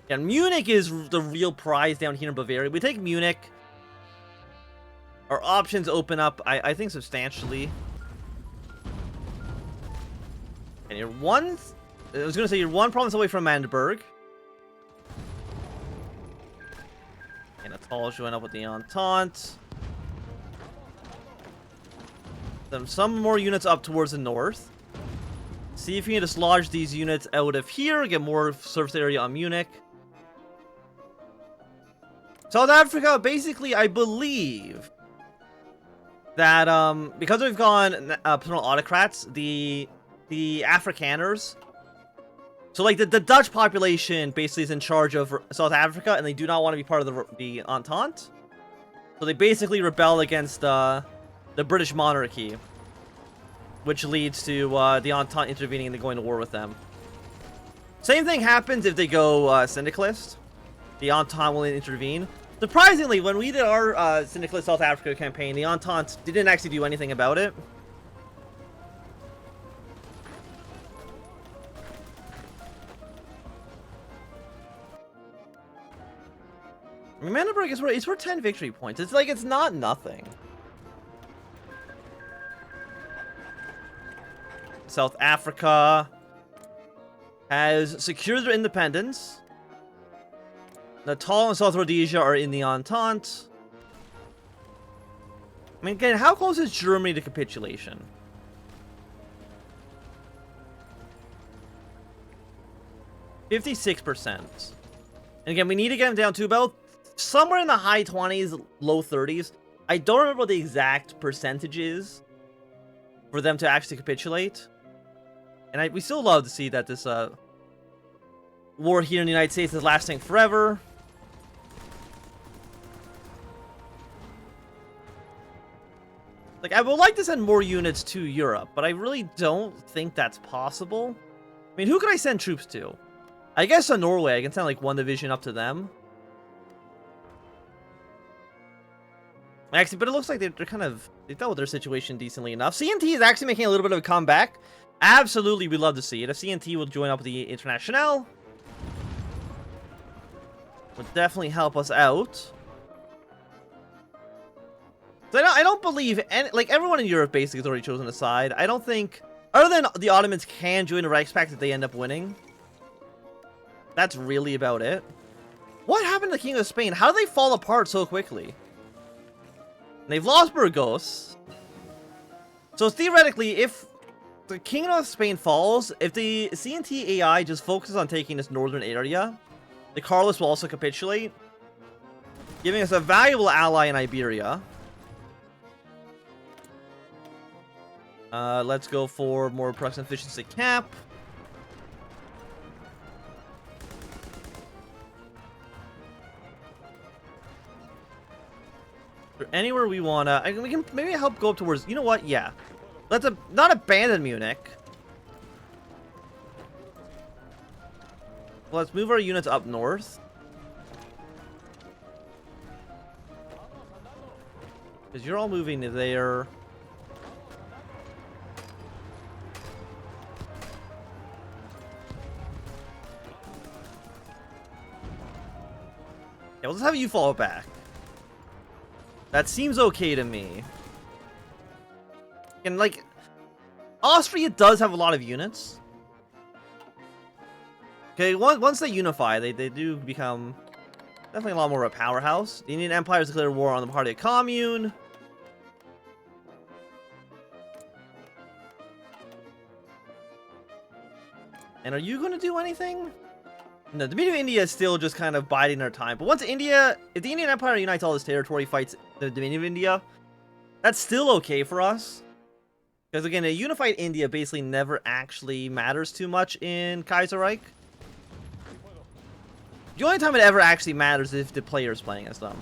And Munich is the real prize down here in Bavaria. We take Munich. Our options open up, I think, substantially. And you're one... I was going to say you're one province away from Magdeburg. And Natal showing up with the Entente. Then some more units up towards the north. See if you can dislodge these units out of here. Get more surface area on Munich. South Africa, basically, I believe that because we've gone paternal autocrats, the Afrikaners, so like the Dutch population basically is in charge of South Africa, and they do not want to be part of the Entente. So they basically rebel against the British monarchy, which leads to the Entente intervening and going to war with them. Same thing happens if they go syndicalist. The Entente will intervene. Surprisingly, when we did our syndicalist South Africa campaign, the Entente didn't actually do anything about it. I mean, Magdeburg is worth 10 victory points. It's like, it's not nothing. South Africa has secured their independence. Natal and South Rhodesia are in the Entente. I mean, again, how close is Germany to capitulation? %56%. And again, we need to get them down to about somewhere in the high 20s, low 30s. I don't remember what the exact percentage is for them to actually capitulate. And we still love to see that this war here in the United States is lasting forever. Like, I would like to send more units to Europe, but I really don't think that's possible. I mean, who could I send troops to? I guess to Norway. I can send like one division up to them. Actually, but it looks like they're kind of... They dealt with their situation decently enough. CNT is actually making a little bit of a comeback. Absolutely, we'd love to see it. If CNT will join up with the Internationale, would definitely help us out. So I don't believe any, like, everyone in Europe basically has already chosen a side. I don't think, other than the Ottomans can join the Reichspakt if they end up winning. That's really about it. What happened to the King of Spain? How did they fall apart so quickly? They've lost Burgos. So theoretically, if the Kingdom of Spain falls, if the CNT AI just focuses on taking this northern area, the Carlists will also capitulate, giving us a valuable ally in Iberia. Let's go for more production efficiency cap. Anywhere we wanna, we can maybe help go up towards. You know what? Yeah, let's not abandon Munich. Let's move our units up north, because you're all moving to there. Yeah, we'll just have you fall back. That seems okay to me. And, like, Austria does have a lot of units. Okay, once they unify, they do become definitely a lot more of a powerhouse. The Indian Empire has declared war on the Party of Commune. And are you going to do anything? No, the Dominion of India is still just kind of biding their time. But once India, if the Indian Empire unites all this territory, fights the Dominion of India, that's still okay for us. Because again, a unified India basically never actually matters too much in Kaiserreich. The only time it ever actually matters is if the player is playing as them.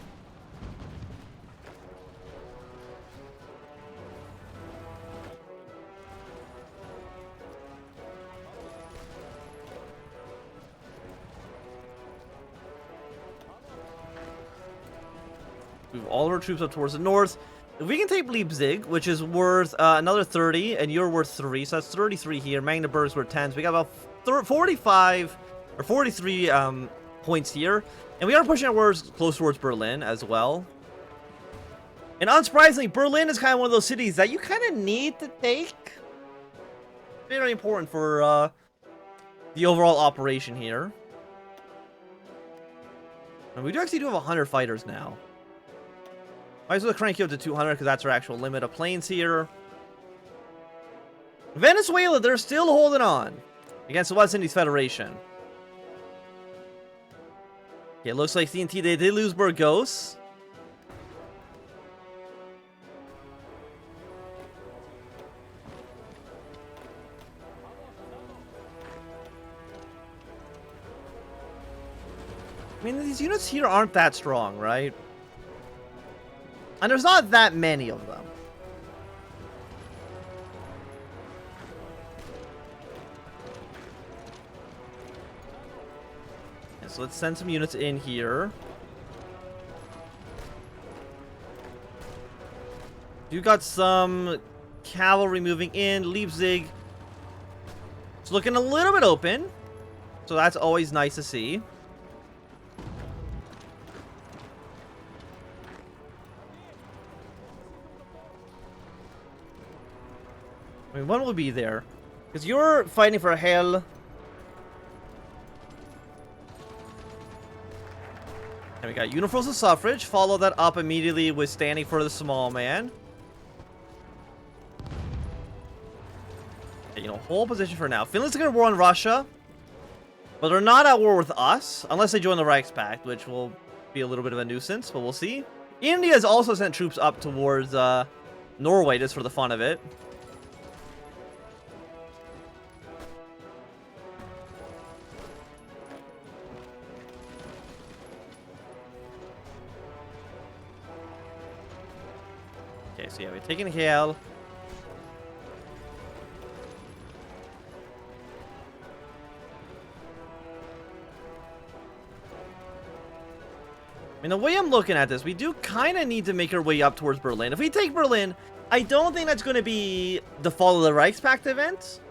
Move all of our troops up towards the north. If we can take Leipzig, which is worth another 30, and you're worth 3, so that's 33 here. Magdeburg's worth 10, so we got about 45 or 43 points here. And we are pushing our words close towards Berlin as well. And unsurprisingly, Berlin is kind of one of those cities that you kind of need to take. Very important for the overall operation here. And we actually do have 100 fighters now. Might as well crank you up to 200 because that's our actual limit of planes here. Venezuela, they're still holding on against the West Indies Federation. Okay, it looks like CNT, they did lose Burgos. I mean, these units here aren't that strong, right? And there's not that many of them. Okay, so let's send some units in here. You got some cavalry moving in. Leipzig. It's looking a little bit open. So that's always nice to see. I mean, one will be there. Because you're fighting for hell. And we got Universal Suffrage. Follow that up immediately with Standing for the Small Man. Okay, you know, hold position for now. Finland's going to war on Russia. But they're not at war with us. Unless they join the Reichspakt, which will be a little bit of a nuisance. But we'll see. India has also sent troops up towards Norway just for the fun of it. Okay, so yeah, we're taking Hale. I mean, the way I'm looking at this, we do kind of need to make our way up towards Berlin. If we take Berlin, I don't think that's going to be the fall of the Reichspakt event.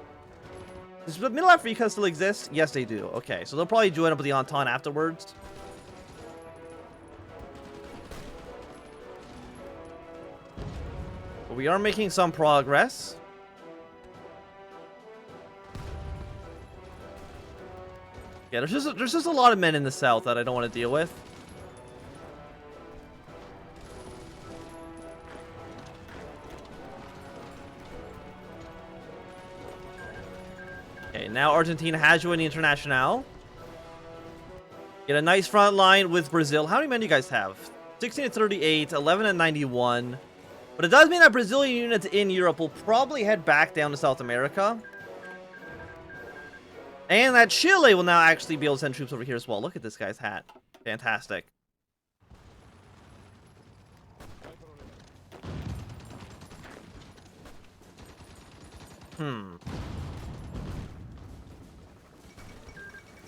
Does Middle Africa still exist? Yes, they do. Okay, so they'll probably join up with the Entente afterwards. But we are making some progress. Yeah, there's just a lot of men in the south that I don't want to deal with. Okay, now Argentina has joined the Internationale. Get a nice front line with Brazil. How many men do you guys have? 16 and 38, 11 and 91. But it does mean that Brazilian units in Europe will probably head back down to South America. And that Chile will now actually be able to send troops over here as well. Look at this guy's hat. Fantastic.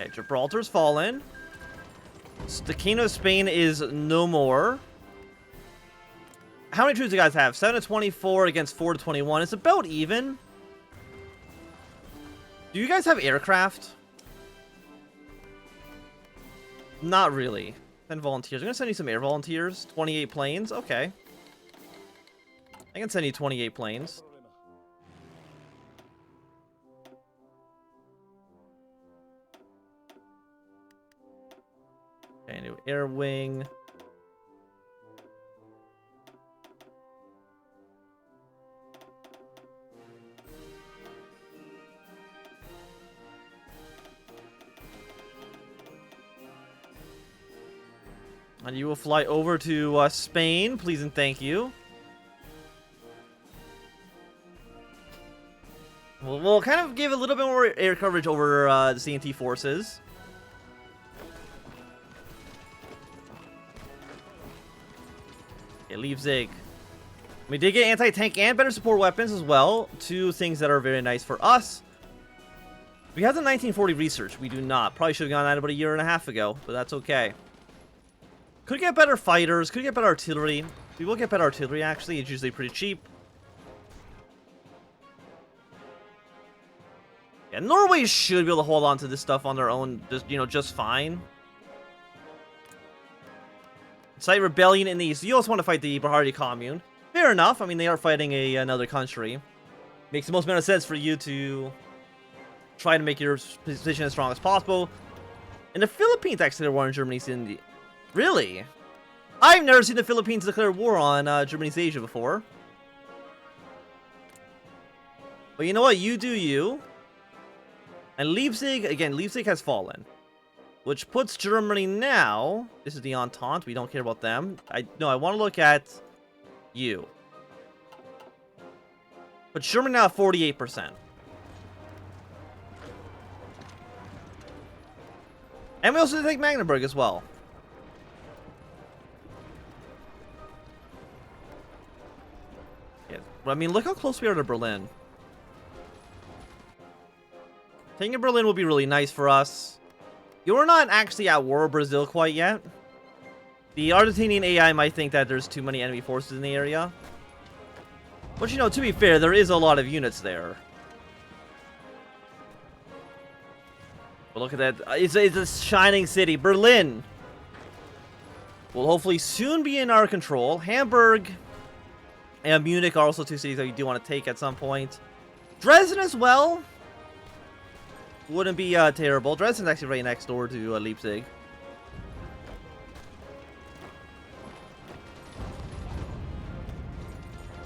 Okay, Gibraltar's fallen. The Kingdom of Spain is no more. How many troops do you guys have? 7 to 24 against 4 to 21. It's about even. Do you guys have aircraft? Not really. 10 volunteers. I'm going to send you some air volunteers. 28 planes. Okay. I can send you 28 planes. Okay, new air wing. And you will fly over to Spain, please and thank you. We'll kind of give a little bit more air coverage over the CNT forces. Okay, Leipzig. We did get anti-tank and better support weapons as well. Two things that are very nice for us. We have the 1940 research. We do not. Probably should have gone that about a year and a half ago, but that's okay. Could get better fighters, could get better artillery. We will get better artillery, actually. It's usually pretty cheap. Yeah, Norway should be able to hold on to this stuff on their own, just, you know, just fine. Incite rebellion in the east. You also want to fight the Bahari commune. Fair enough. I mean, they are fighting another country. Makes the most amount of sense for you to try to make your position as strong as possible. And the Philippines actually declared war on Germany's India. Really? I've never seen the Philippines declare war on Germany's Asia before. But you know what? You do you. And Leipzig, again, Leipzig has fallen. Which puts Germany now... This is the Entente. We don't care about them. I want to look at you. But Germany now at 48%. And we also take Magdeburg as well. Yeah, I mean, look how close we are to Berlin. Taking Berlin will be really nice for us. You're not actually at war with Brazil quite yet. The Argentinian AI might think that there's too many enemy forces in the area. But, you know, to be fair, there is a lot of units there. But look at that. It's a shining city. Berlin will hopefully soon be in our control. Hamburg and Munich are also two cities that we do want to take at some point. Dresden as well. Wouldn't be terrible. Dresden's actually right next door to Leipzig.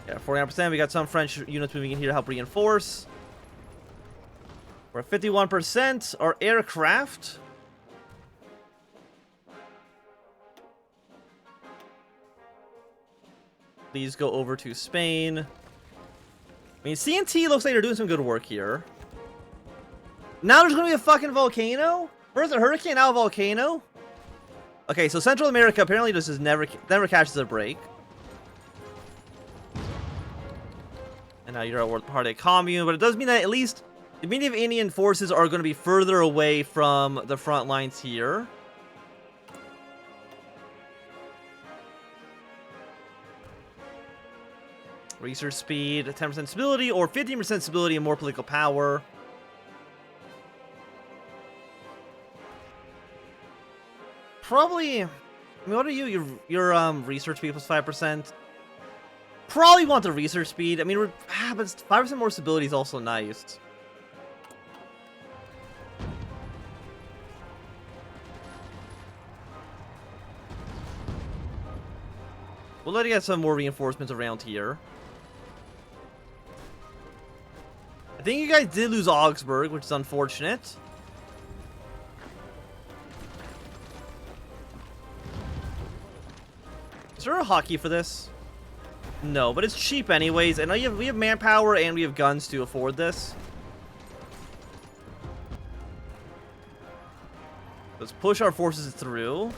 Yeah, 49%. We got some French units moving in here to help reinforce. We're at 51%. Our aircraft. Please go over to Spain. I mean, CNT looks like they're doing some good work here. Now there's gonna be a fucking volcano? First a hurricane, now a volcano? Okay, so Central America apparently this is never catches a break. And now you're at part of a commune, but it does mean that at least the Indian forces are going to be further away from the front lines here. Research speed, 10% stability, or 15% stability and more political power. Probably, I mean, what are you? Your research speed plus 5%. Probably want the research speed. I mean, but 5% more stability is also nice. We'll let you get some more reinforcements around here. I think you guys did lose Augsburg, which is unfortunate. Is there a hockey for this? No, but it's cheap anyways. I know we have manpower and we have guns to afford this. Let's push our forces through.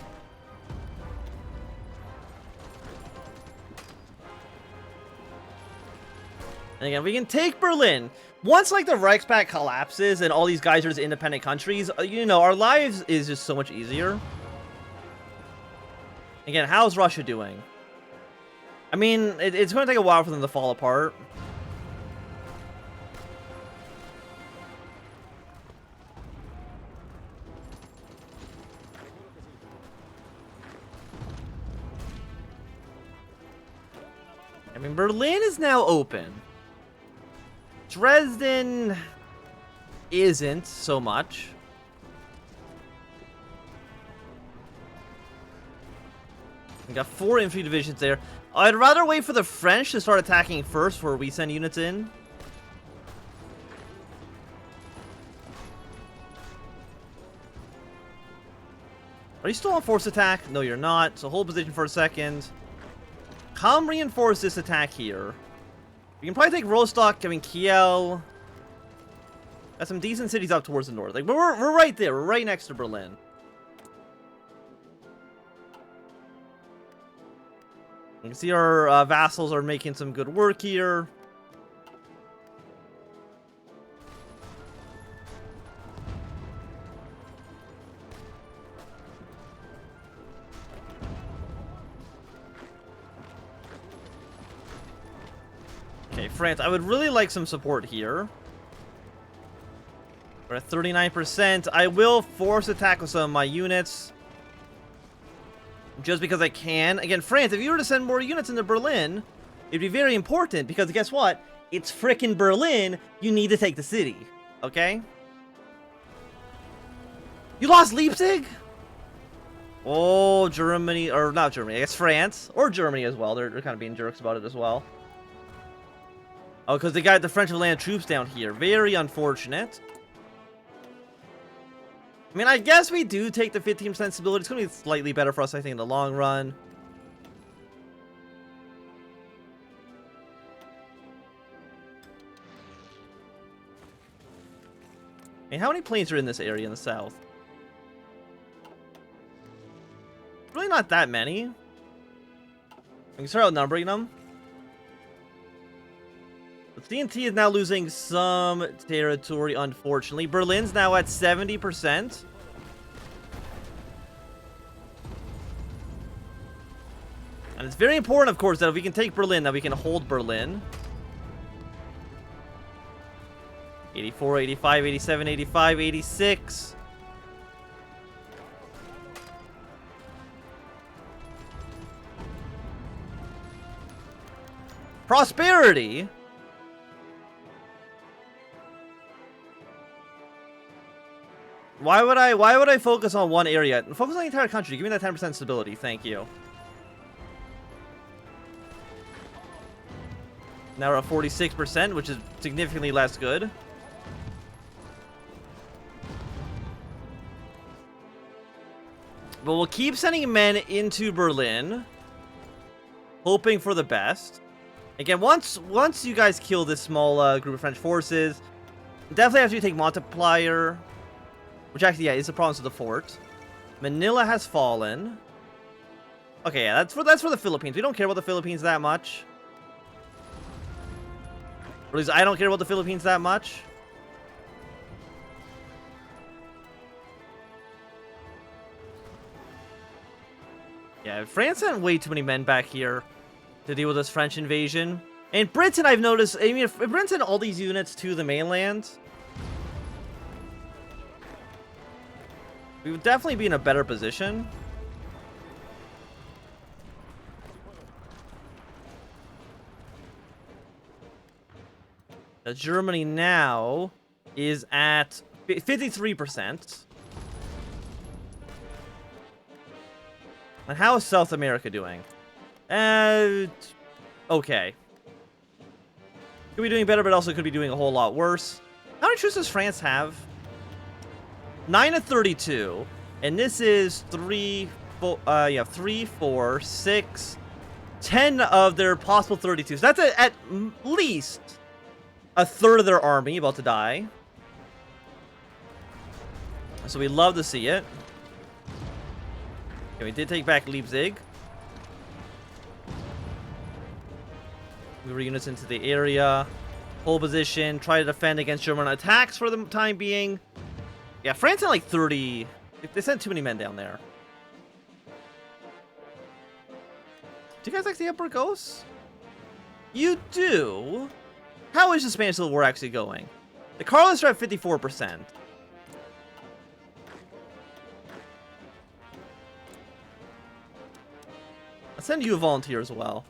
And again, we can take Berlin. Once, like, the Reichspakt collapses and all these guys are just independent countries, you know, our lives is just so much easier. Again, how's Russia doing? I mean, it's going to take a while for them to fall apart. I mean, Berlin is now open. Dresden isn't so much. We got 4 infantry divisions there. I'd rather wait for the French to start attacking first before we send units in. Are you still on force attack? No, you're not. So hold position for a second. Come reinforce this attack here. We can probably take Rostock, I mean Kiel. Got some decent cities up towards the north. Like, we're right there. We're right next to Berlin. You can see our vassals are making some good work here. Okay, France, I would really like some support here. We're at 39%. I will force attack with some of my units. just because I can. Again, France, if you were to send more units into Berlin, it'd be very important, because guess what? It's frickin' Berlin. You need to take the city. Okay? You lost Leipzig? Oh, Germany, or not Germany, I guess France, or Germany as well. They're kind of being jerks about it as well. Oh, because they got the French have landed troops down here. Very unfortunate. I mean, I guess we do take the 15% stability. It's going to be slightly better for us, I think, in the long run. I mean, how many planes are in this area in the south? Really not that many. We can start outnumbering them. But CNT is now losing some territory, unfortunately. Berlin's now at 70%. And it's very important, of course, that if we can take Berlin, that we can hold Berlin. 84, 85, 87, 85, 86. Prosperity. Why would I focus on one area? Focus on the entire country. Give me that 10% stability. Thank you. Now we're at 46%, which is significantly less good. But we'll keep sending men into Berlin, hoping for the best. Again, once you guys kill this small group of French forces, definitely after you take Multiplier, which actually, yeah, is the province of the fort. Manila has fallen. Okay, yeah, that's for the Philippines. We don't care about the Philippines that much. Or at least I don't care about the Philippines that much. Yeah, France sent way too many men back here to deal with this French invasion. And Britain, I've noticed, I mean, if Britain sent all these units to the mainland, we would definitely be in a better position. Germany now is at 53%. And how is South America doing? Okay. Could be doing better, but also could be doing a whole lot worse. How many troops does France have? 9 of 32. And this is 3, 4, 6, 10 of their possible 32. So that's at least a third of their army about to die. So we love to see it. Okay, we did take back Leipzig. Move our units into the area. Hold position. Try to defend against German attacks for the time being. Yeah, France had like 30. They sent too many men down there. Do you guys like the Emperor Ghosts? You do? How is the Spanish Civil War actually going? The Carlists are at 54%. I'll send you a volunteer as well.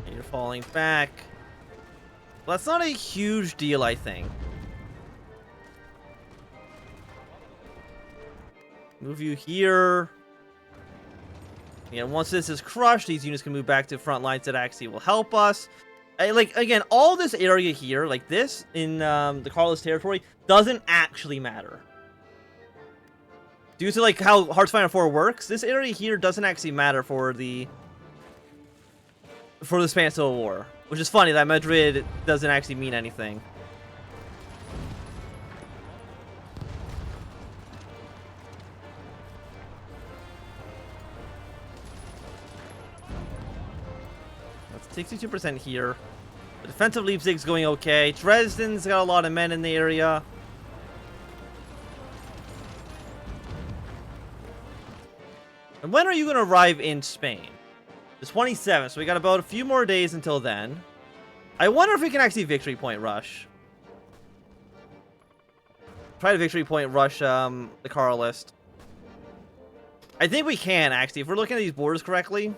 And you're falling back. Well, that's not a huge deal, I think. Move you here. Again, once this is crushed, these units can move back to front lines that actually will help us. Like, again, all this area here, like this, in the Carlist territory, doesn't actually matter. Due to, like, how Hearts of Iron 4 works, this area here doesn't actually matter for the Spanish Civil War. Which is funny, that Madrid doesn't actually mean anything. That's 62% here. The defensive Leipzig's going okay. Dresden's got a lot of men in the area. And when are you going to arrive in Spain? The 27th, so we got about a few more days until then. I wonder if we can actually victory point rush. try to victory point rush the Carl list. I think we can, actually, if we're looking at these borders correctly.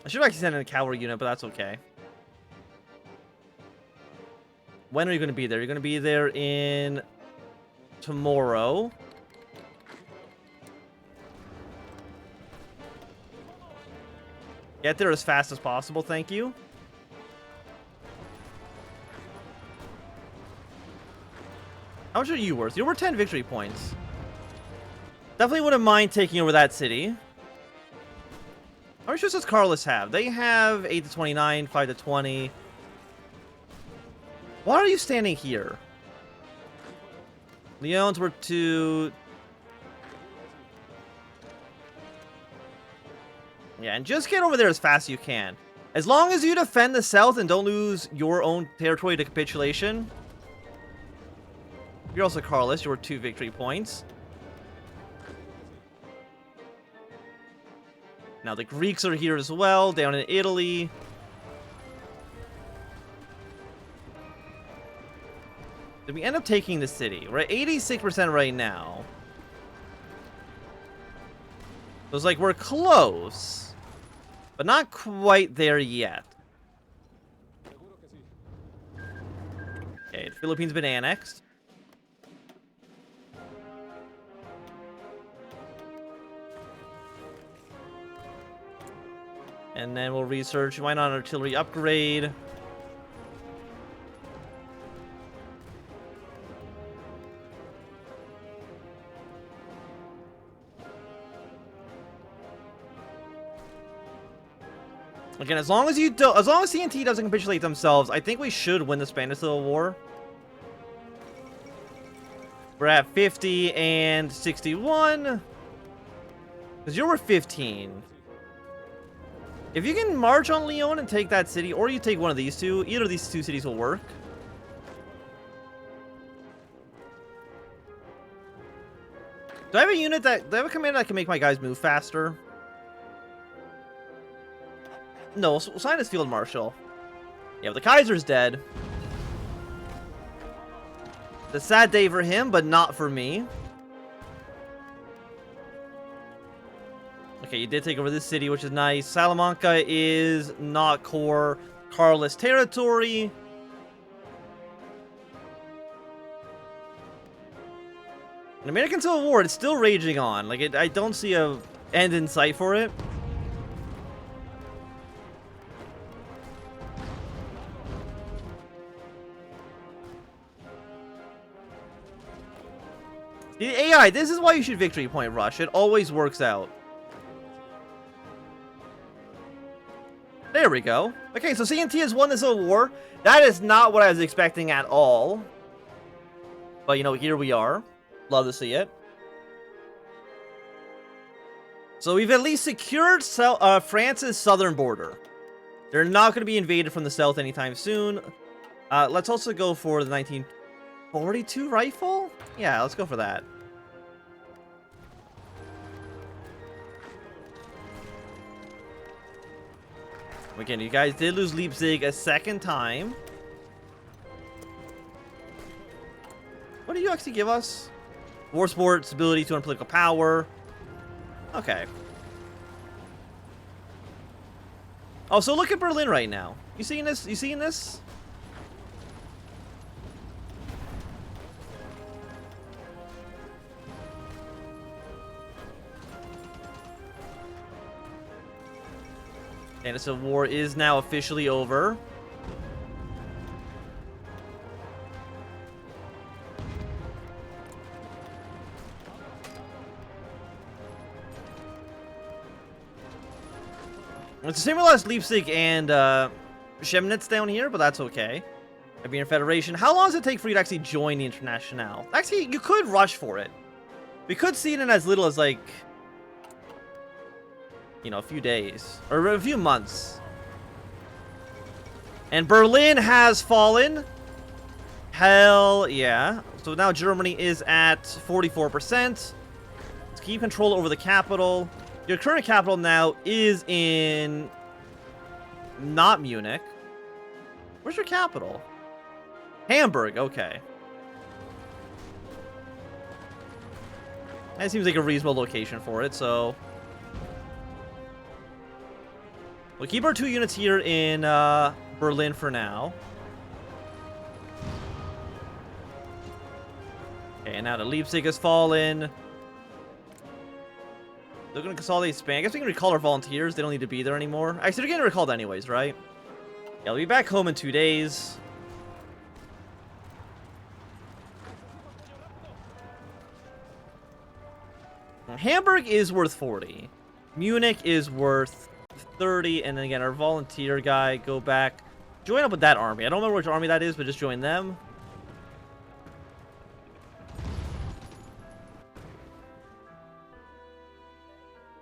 I should have actually sent in a cavalry unit, but that's okay. When are you going to be there? You're going to be there in tomorrow. Get there as fast as possible, thank you. How much are you worth? You're worth 10 victory points. Definitely wouldn't mind taking over that city. How many ships does Carlos have? They have 8 to 29, 5 to 20. Why are you standing here? Leon's worth 2. Yeah, and just get over there as fast as you can. As long as you defend the south and don't lose your own territory to capitulation. You're also Carlos. You're worth 2 victory points. Now the Greeks are here as well, down in Italy. Did we end up taking the city? We're at 86% right now. So it's like we're close, but not quite there yet. Okay, the Philippines been annexed. And then we'll research, why not an artillery upgrade? Again, as long as CNT doesn't capitulate themselves, I think we should win the Spanish Civil War. We're at 50 and 61. Because you're worth 15. If you can march on Leon and take that city, or you take one of these two, either of these two cities will work. Do I have a unit do I have a commander that can make my guys move faster? No, sign as Field Marshal. Yeah, the Kaiser's dead. It's a sad day for him, but not for me. Okay, you did take over this city, which is nice. Salamanca is not core Carlist territory. An American Civil War, it's still raging on. Like, I don't see a end in sight for it. The AI, this is why you should victory point rush. It always works out. There we go. Okay, so CNT has won this Civil War. That is not what I was expecting at all. But, you know, here we are. Love to see it. So we've at least secured France's southern border. They're not going to be invaded from the south anytime soon. Let's also go for the 1942 rifle? Yeah, let's go for that. Again, you guys did lose Leipzig a second time. What do you actually give us? War sport, stability, 200 political power. Okay. Oh, so look at Berlin right now. You seeing this? You seeing this? And the war is now officially over. It's the same as Leipzig and Chemnitz down here, but that's okay. Iberian Federation. How long does it take for you to actually join the Internationale? Actually, you could rush for it. We could see it in as little as, like, you know, a few days. Or a few months. And Berlin has fallen. Hell yeah. So now Germany is at 44%. Let's keep control over the capital. Your current capital now is in... not Munich. Where's your capital? Hamburg, okay. That seems like a reasonable location for it, so... we'll keep our 2 units here in Berlin for now. Okay, now that Leipzig has fallen. They're going to consolidate Spain. I guess we can recall our volunteers. They don't need to be there anymore. Actually, they're getting recalled anyways, right? Yeah, I'll be back home in 2 days. Hamburg is worth 40. Munich is worth 30. And then again, our volunteer guy, go back. Join up with that army. I don't remember which army that is, but just join them.